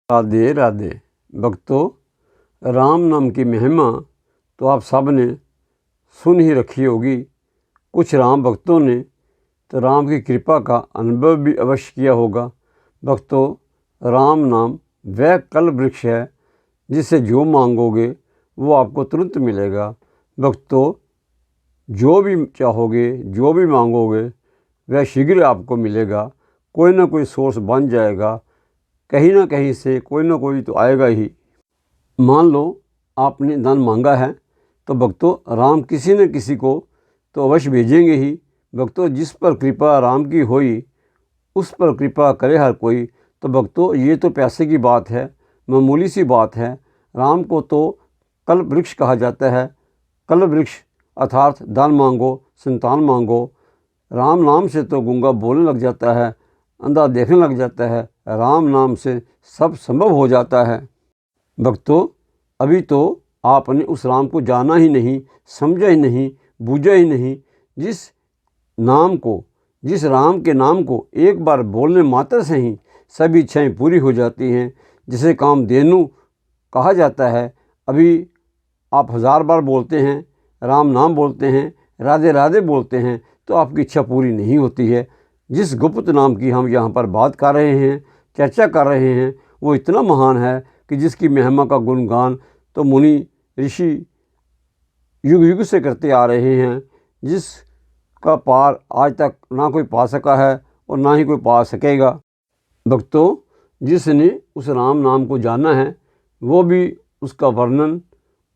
राधे राधे भक्तों, राम नाम की महिमा तो आप सब ने सुन ही रखी होगी। कुछ राम भक्तों ने तो राम की कृपा का अनुभव भी अवश्य किया होगा। भक्तों, राम नाम वह कल्प वृक्ष है जिसे जो मांगोगे वो आपको तुरंत मिलेगा। भक्तों, जो भी चाहोगे, जो भी मांगोगे वह शीघ्र आपको मिलेगा। कोई ना कोई सोर्स बन जाएगा, कहीं ना कहीं से कोई ना कोई तो आएगा ही। मान लो आपने धन मांगा है तो भक्तों, राम किसी न किसी को तो अवश्य भेजेंगे ही। भक्तों, जिस पर कृपा राम की होई उस पर कृपा करे हर कोई। तो भक्तों, ये तो पैसे की बात है, मामूली सी बात है। राम को तो कल्प वृक्ष कहा जाता है। कल्प वृक्ष अर्थात धन मांगो, संतान मांगो। राम नाम से तो गूंगा बोलने लग जाता है, अंधा देखने लग जाता है। राम नाम से सब संभव हो जाता है। भक्तों, अभी तो आपने उस राम को जाना ही नहीं, समझा ही नहीं, बूझा ही नहीं। जिस राम के नाम को एक बार बोलने मात्र से ही सभी इच्छाएं पूरी हो जाती हैं। जिसे कामधेनु कहा जाता है। अभी आप 1000 बार बोलते हैं, राम नाम बोलते हैं, राधे राधे बोलते हैं, तो आपकी इच्छा पूरी नहीं होती है। जिस गुप्त नाम की हम यहाँ पर बात कर रहे हैं, चर्चा कर रहे हैं, वो इतना महान है कि जिसकी महिमा का गुणगान तो मुनि ऋषि युग युग से करते आ रहे हैं। जिसका पार आज तक ना कोई पा सका है और ना ही कोई पा सकेगा। भक्तों, जिसने उस राम नाम को जाना है वो भी उसका वर्णन,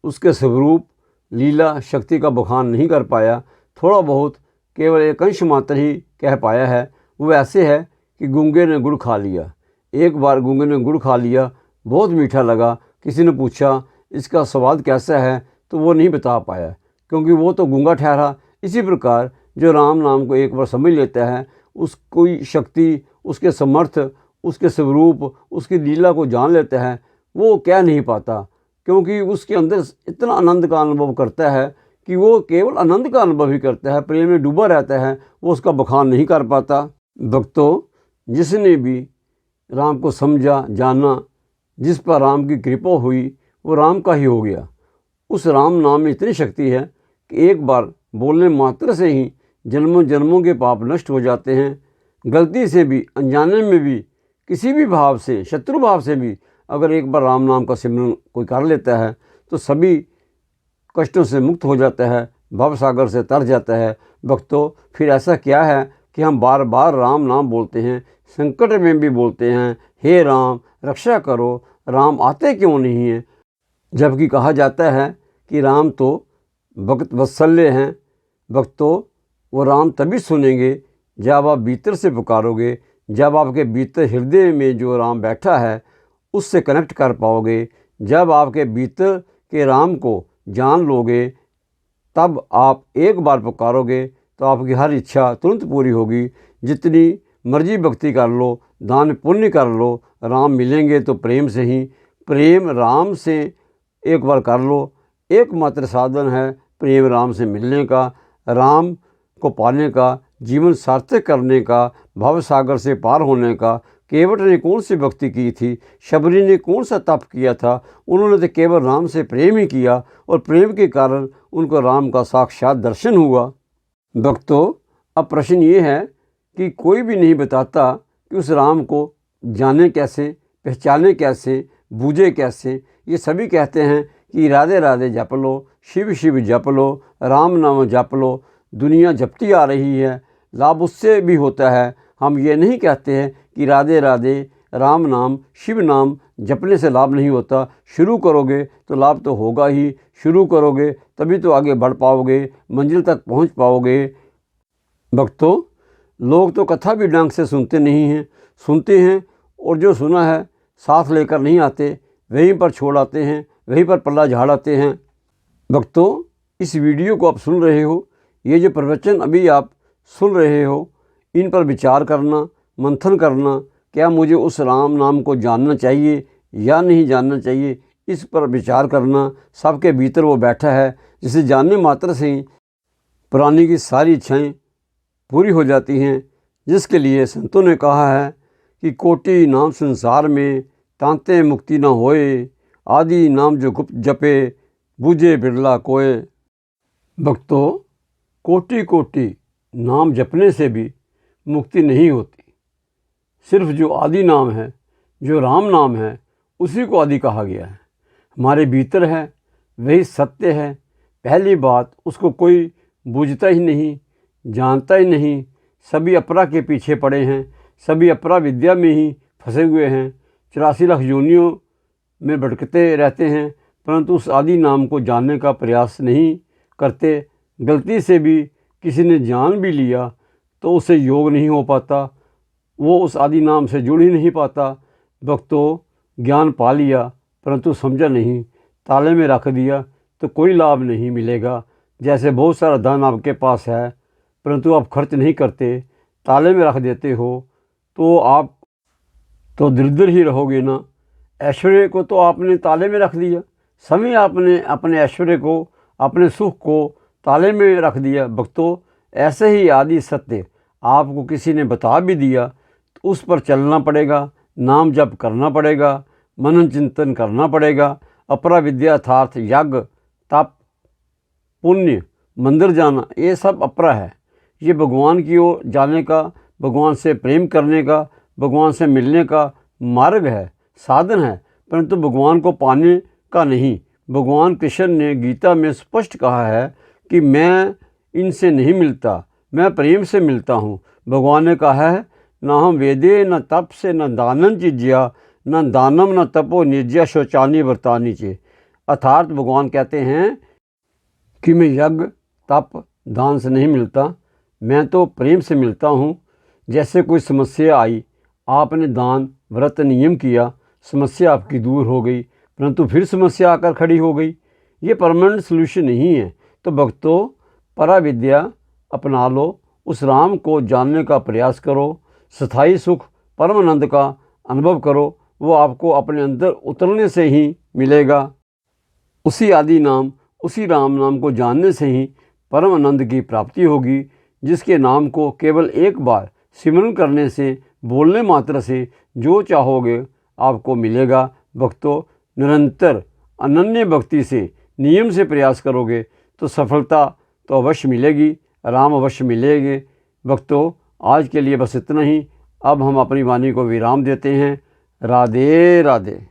उसके स्वरूप, लीला शक्ति का बखान नहीं कर पाया। थोड़ा बहुत केवल एक अंश मात्र ही कह पाया है। वो ऐसे है कि गूंगे ने गुड़ खा लिया। एक बार गूंगे ने गुड़ खा लिया, बहुत मीठा लगा। किसी ने पूछा इसका स्वाद कैसा है, तो वो नहीं बता पाया, क्योंकि वो तो गूंगा ठहरा। इसी प्रकार जो राम नाम को एक बार समझ लेता है, उसकी शक्ति, उसके समर्थ, उसके स्वरूप, उसकी लीला को जान लेता है, वो कह नहीं पाता, क्योंकि उसके अंदर इतना आनंद का अनुभव करता है कि वो केवल आनंद का अनुभव ही करता है, प्रेम में डूबा रहता है, वो उसका बखान नहीं कर पाता। भक्तों, जिसने भी राम को समझा, जाना, जिस पर राम की कृपा हुई, वो राम का ही हो गया। उस राम नाम में इतनी शक्ति है कि एक बार बोलने मात्र से ही जन्मों जन्मों के पाप नष्ट हो जाते हैं। गलती से भी, अनजाने में भी, किसी भी भाव से, शत्रु भाव से भी अगर एक बार राम नाम का सिमरन कोई कर लेता है तो सभी कष्टों से मुक्त हो जाता है, भव सागर से तर जाता है। भक्तों, फिर ऐसा क्या है कि हम बार बार राम नाम बोलते हैं, संकट में भी बोलते हैं, हे राम रक्षा करो, राम आते क्यों नहीं हैं? जबकि कहा जाता है कि राम तो भक्त वत्सल्य हैं। भक्तों, वो राम तभी सुनेंगे जब आप भीतर से पुकारोगे, जब आपके भीतर हृदय में जो राम बैठा है उससे कनेक्ट कर पाओगे। जब आपके भीतर के राम को जान लोगे, तब आप एक बार पुकारोगे तो आपकी हर इच्छा तुरंत पूरी होगी। जितनी मर्जी भक्ति कर लो, दान पुण्य कर लो, राम मिलेंगे तो प्रेम से ही। प्रेम राम से एक बार कर लो। एकमात्र साधन है प्रेम राम से मिलने का, राम को पाने का, जीवन सार्थक करने का, भव सागर से पार होने का। केवट ने कौन सी भक्ति की थी, शबरी ने कौन सा तप किया था? उन्होंने तो केवल राम से प्रेम ही किया और प्रेम के कारण उनको राम का साक्षात दर्शन हुआ। भक्तों, अब प्रश्न ये है कि कोई भी नहीं बताता कि उस राम को जाने कैसे, पहचाने कैसे, बूझे कैसे। ये सभी कहते हैं कि राधे राधे जप लो, शिव शिव जप लो, राम नाम जप लो। दुनिया जपती आ रही है, लाभ उससे भी होता है। हम ये नहीं कहते हैं कि राधे राधे, राम नाम, शिव नाम जपने से लाभ नहीं होता। शुरू करोगे तो लाभ तो होगा ही। शुरू करोगे तभी तो आगे बढ़ पाओगे, मंजिल तक पहुंच पाओगे। भक्तों, लोग तो कथा भी ढंग से सुनते नहीं हैं, सुनते हैं और जो सुना है साथ लेकर नहीं आते, वहीं पर छोड़ आते हैं, वहीं पर पल्ला झाड़ आते हैं। भक्तों, इस वीडियो को आप सुन रहे हो, ये जो प्रवचन अभी आप सुन रहे हो, इन पर विचार करना, मंथन करना, क्या मुझे उस राम नाम को जानना चाहिए या नहीं जानना चाहिए, इस पर विचार करना। सबके भीतर वो बैठा है जिसे जानने मात्र से ही प्राणी की सारी इच्छाएं पूरी हो जाती हैं। जिसके लिए संतों ने कहा है कि कोटि नाम संसार में, तांते मुक्ति न होए, आदि नाम जो गुप्त जपे, बूझे बिरला कोय। भक्तों, कोटि कोटि नाम जपने से भी मुक्ति नहीं होती। सिर्फ जो आदि नाम है, जो राम नाम है, उसी को आदि कहा गया है। हमारे भीतर है, वही सत्य है। पहली बात, उसको कोई बूझता ही नहीं, जानता ही नहीं। सभी अपरा के पीछे पड़े हैं, सभी अपरा विद्या में ही फंसे हुए हैं, 84 लाख योनियों में भटकते रहते हैं, परंतु उस आदि नाम को जानने का प्रयास नहीं करते। गलती से भी किसी ने जान भी लिया तो उससे योग नहीं हो पाता, वो उस आदि नाम से जुड़ ही नहीं पाता। भक्तों, ज्ञान पा लिया परंतु समझा नहीं, ताले में रख दिया तो कोई लाभ नहीं मिलेगा। जैसे बहुत सारा धन आपके पास है परंतु आप खर्च नहीं करते, ताले में रख देते हो, तो आप तो दरिद्र ही रहोगे ना। ऐश्वर्य को तो आपने ताले में रख दिया, समय आपने अपने ऐश्वर्य को, अपने सुख को ताले में रख दिया। भक्तों, ऐसे ही आदि सत्य आपको किसी ने बता भी दिया तो उस पर चलना पड़ेगा, नाम जप करना पड़ेगा, मनन चिंतन करना पड़ेगा। अपरा विद्या यथार्थ, यज्ञ, तप, पुण्य, मंदिर जाना, ये सब अपरा है। ये भगवान की ओर जाने का, भगवान से प्रेम करने का, भगवान से मिलने का मार्ग है, साधन है, परंतु भगवान को पाने का नहीं। भगवान कृष्ण ने गीता में स्पष्ट कहा है कि मैं इनसे नहीं मिलता, मैं प्रेम से मिलता हूँ। भगवान ने कहा है, न हम वेदे न तप से न दानन चिज्या, न दानम न तपो निर्ज्या शौचानी व्रतानी चे। अर्थात भगवान कहते हैं कि मैं यज्ञ, तप, दान से नहीं मिलता, मैं तो प्रेम से मिलता हूँ। जैसे कोई समस्या आई, आपने दान, व्रत, नियम किया, समस्या आपकी दूर हो गई, परंतु फिर समस्या आकर खड़ी हो गई। ये परमानेंट सल्यूशन नहीं है। तो भक्तों, पराविद्या अपना लो, उस राम को जानने का प्रयास करो, स्थायी सुख, परमानंद का अनुभव करो। वो आपको अपने अंदर उतरने से ही मिलेगा। उसी आदि नाम, उसी राम नाम को जानने से ही परम आनंद की प्राप्ति होगी, जिसके नाम को केवल एक बार सिमरन करने से, बोलने मात्र से जो चाहोगे आपको मिलेगा। भक्तों, निरंतर अनन्य भक्ति से, नियम से प्रयास करोगे तो सफलता तो अवश्य मिलेगी, राम अवश्य मिलेंगे। भक्तों, आज के लिए बस इतना ही। अब हम अपनी वाणी को विराम देते हैं। राधे राधे।